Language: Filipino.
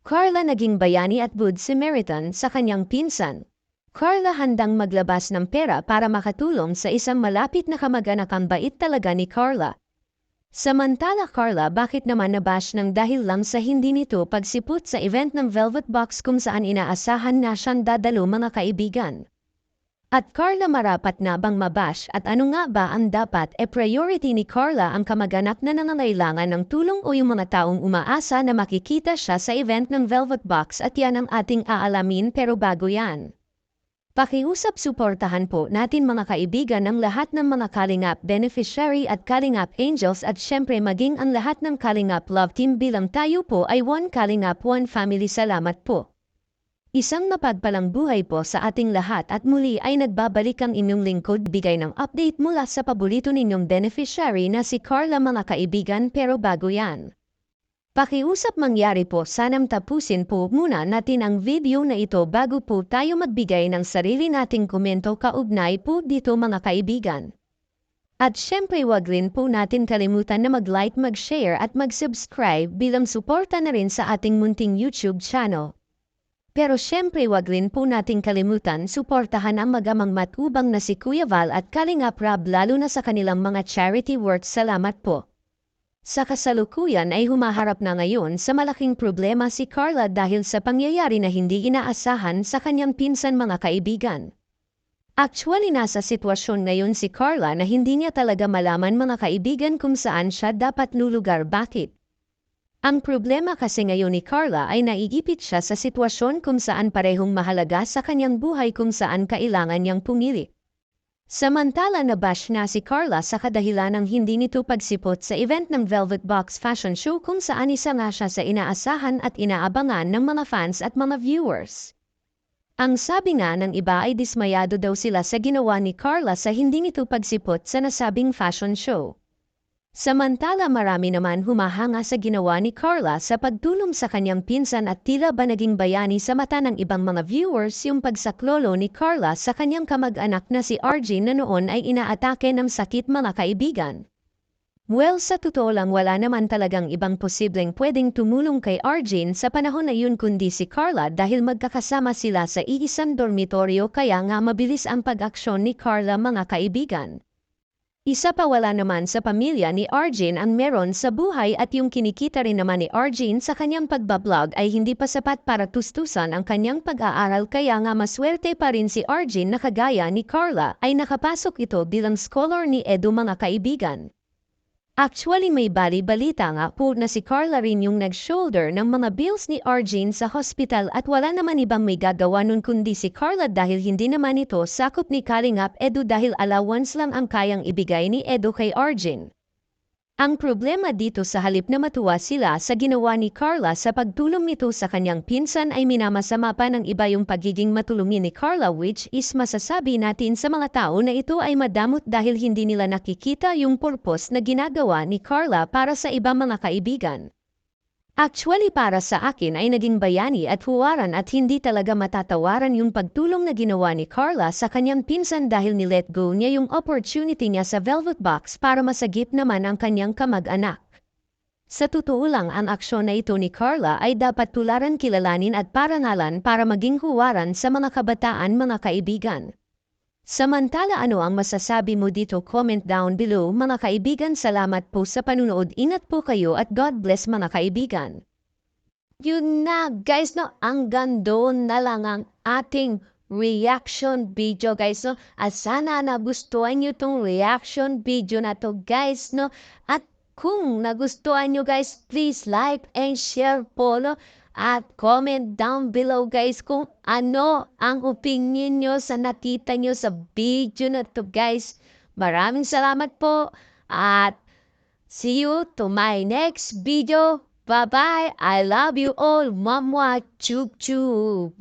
Carla naging bayani at Good Samaritan sa kanyang pinsan. Carla handang maglabas ng pera para makatulong sa isang malapit na kamag-anak. Ang bait talaga ni Carla. Samantala Carla, bakit naman nabash ng dahil lang sa hindi nito pagsipot sa event ng Velvet Box kung saan inaasahan na siyang dadalo mga kaibigan? At Carla, marapat na bang mabash at ano nga ba ang dapat priority ni Carla, ang kamag-anak na nangangailangan ng tulong o yung mga taong umaasa na makikita siya sa event ng Velvet Box? At yan ang ating aalamin, pero bago yan, pakiusap suportahan po natin mga kaibigan ng lahat ng mga Kalingap beneficiary at Kalingap Angels at syempre maging ang lahat ng Kalingap Love Team bilang tayo po ay One Kalingap One Family. Salamat po. Isang mapagpalang buhay po sa ating lahat at muli ay nagbabalik ang inyong lingkod, bigay ng update mula sa paborito ninyong beneficiary na si Carla mga kaibigan. Pero bago yan, pakiusap mangyari po, sanang tapusin po muna natin ang video na ito bago po tayo magbigay ng sarili nating komento kaugnay po dito mga kaibigan. At syempre wag rin po natin kalimutan na mag-like, mag-share at mag-subscribe bilang suporta na rin sa ating munting YouTube channel. Pero syempre wag rin po nating kalimutan suportahan ang magamang matubang na si Kuya Val at Kalingap Rob, lalo na sa kanilang mga charity work. Salamat po. Sa kasalukuyan ay humaharap na ngayon sa malaking problema si Carla dahil sa pangyayari na hindi inaasahan sa kanyang pinsan mga kaibigan. Actually nasa sitwasyon ngayon si Carla na hindi niya talaga malaman mga kaibigan kung saan siya dapat lulugar. Bakit? Ang problema kasi ngayon ni Carla ay naiipit siya sa sitwasyon kung saan parehong mahalaga sa kanyang buhay kung saan kailangan niyang pumili. Samantala nabash na si Carla sa kadahilan ng hindi nito pagsipot sa event ng Velvet Box Fashion Show kung saan isa nga siya sa inaasahan at inaabangan ng mga fans at mga viewers. Ang sabi nga ng iba ay dismayado daw sila sa ginawa ni Carla sa hindi nito pagsipot sa nasabing fashion show. Samantala marami naman humahanga sa ginawa ni Carla sa pagtulong sa kanyang pinsan at tila ba naging bayani sa mata ng ibang mga viewers yung pagsaklolo ni Carla sa kanyang kamag-anak na si Arjen na noon ay inaatake ng sakit mga kaibigan. Well, sa totoo lang wala naman talagang ibang posibleng pwedeng tumulong kay Arjen sa panahon na yun kundi si Carla dahil magkakasama sila sa iisang dormitoryo, kaya nga mabilis ang pag-aksyon ni Carla mga kaibigan. Isa pa, wala naman sa pamilya ni Arjen ang meron sa buhay at yung kinikita rin naman ni Arjen sa kanyang pagbablog ay hindi pa sapat para tustusan ang kanyang pag-aaral, kaya nga maswerte pa rin si Arjen na kagaya ni Carla ay nakapasok ito bilang scholar ni Edu mga kaibigan. Actually may bali-balita nga po na si Carla rin yung nag-shoulder ng mga bills ni Arjen sa hospital at wala naman ibang may gagawa nun kundi si Carla dahil hindi naman ito sakop ni Kalingap Edu dahil allowance lang ang kayang ibigay ni Edu kay Arjen. Ang problema dito, sa halip na matuwa sila sa ginawa ni Carla sa pagtulong nito sa kanyang pinsan ay minamasama pa ng iba yung pagiging matulungin ni Carla, which is masasabi natin sa mga tao na ito ay madamot dahil hindi nila nakikita yung purpose na ginagawa ni Carla para sa ibang mga kaibigan. Actually para sa akin ay naging bayani at huwaran at hindi talaga matatawaran yung pagtulong na ginawa ni Carla sa kanyang pinsan dahil nilet go niya yung opportunity niya sa Velvet Box para masagip naman ang kanyang kamag-anak. Sa totoo lang, ang aksyon na ito ni Carla ay dapat tularan, kilalanin at parangalan para maging huwaran sa mga kabataan mga kaibigan. Samantala ano ang masasabi mo dito? Comment down below mga kaibigan. Salamat po sa panunood, ingat po kayo at God bless mga kaibigan. Yun na guys, no, ang gando na lang ang ating reaction video guys, no. At sana nagustuhan nyo tong reaction video na to guys, no. At kung nagustuhan nyo guys, please like and share po, no. At comment down below guys kung ano ang opinion nyo sa nakita nyo sa video na to guys. Maraming salamat po at see you to my next video. Bye bye. I love you all. Mamwa chub chub.